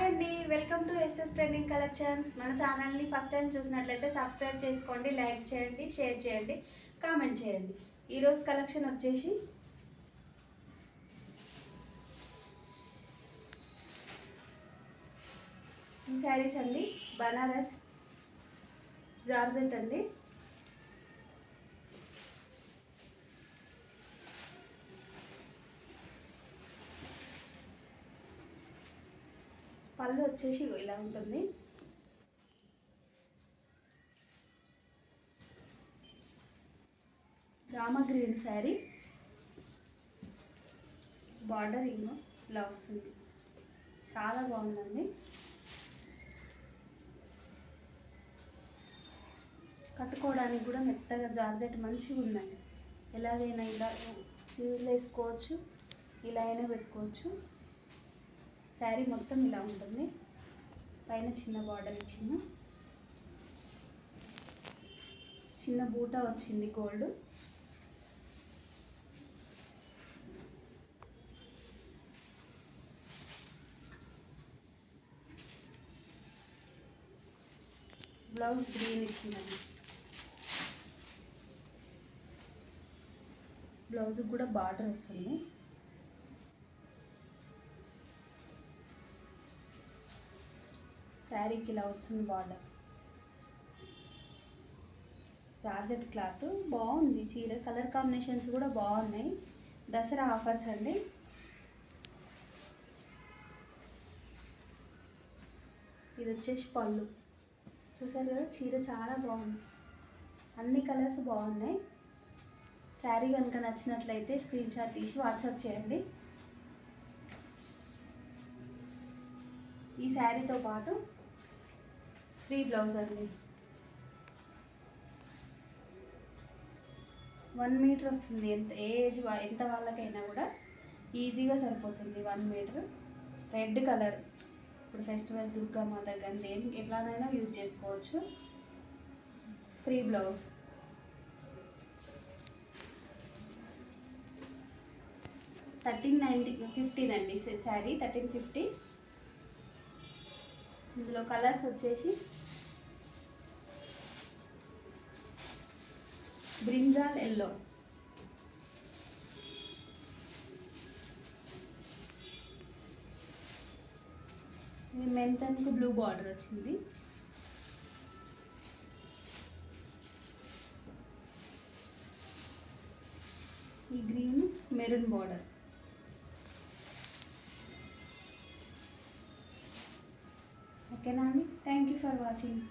అండి, welcome to SS trending collections. మన ఛానల్ని ఫస్ట్ టైం చూసినట్లయితే సబ్స్క్రైబ్ చేసుకోండి, లైక్ చేయండి, షేర్ చేయండి, కామెంట్ చేయండి. ఈరోజు కలెక్షన్ వచ్చేసి ఈ శారీస్ అండి. బనారస్ జార్జెట్ అండి. పళ్ళు వచ్చేసి ఇలా ఉంటుంది. రామ గ్రీన్ శారీ, బార్డర్ ఇలా వస్తుంది. చాలా బాగుందండి. కట్టుకోవడానికి కూడా మెత్తగా జార్జెట్ మంచిగా ఉందండి. ఎలాగైనా ఇలా స్లీవ్లు వేసుకోవచ్చు, ఇలా అయినా పెట్టుకోవచ్చు. శారీ మొత్తం ఇలా ఉంటుంది. పైన చిన్న బార్డర్ ఇచ్చింది, చిన్న బూటా వచ్చింది గోల్డ్. బ్లౌజ్ గ్రీన్ ఇచ్చిందండి. బ్లౌజ్ కూడా బార్డర్ వస్తుంది. శారీకి ఇలా వస్తుంది బార్డర్. జార్జెట్ క్లాత్ బాగుంది. చీర కలర్ కాంబినేషన్స్ కూడా బాగున్నాయి. దసరా ఆఫర్స్ అండి. ఇది వచ్చేసి పళ్ళు. చూసారు కదా, చీర చాలా బాగుంది. అన్ని కలర్స్ బాగున్నాయి. శారీ కనుక నచ్చినట్లయితే స్క్రీన్ షాట్ తీసి వాట్సాప్ చేయండి. ఈ శారీతో పాటు ఫ్రీ బ్లౌజ్ అండి. 1 మీటర్ వస్తుంది. ఎంత వాళ్ళకైనా కూడా ఈజీగా సరిపోతుంది 1 మీటర్. Red colour. ఇప్పుడు ఫెస్టివల్ దుర్గామాత గంధి ఎట్లానైనా యూజ్ చేసుకోవచ్చు. Free blouse. $13.15 అండి శారీ. 1350. ఇందులో కలర్స్ వచ్చేసి బ్రింజాల్ ఎల్లో, ఇది మెంతన్కు బ్లూ బార్డర్ వచ్చింది. ఈ గ్రీన్ మెరూన్ బార్డర్. ఓకేనా అండి? Thank you for watching.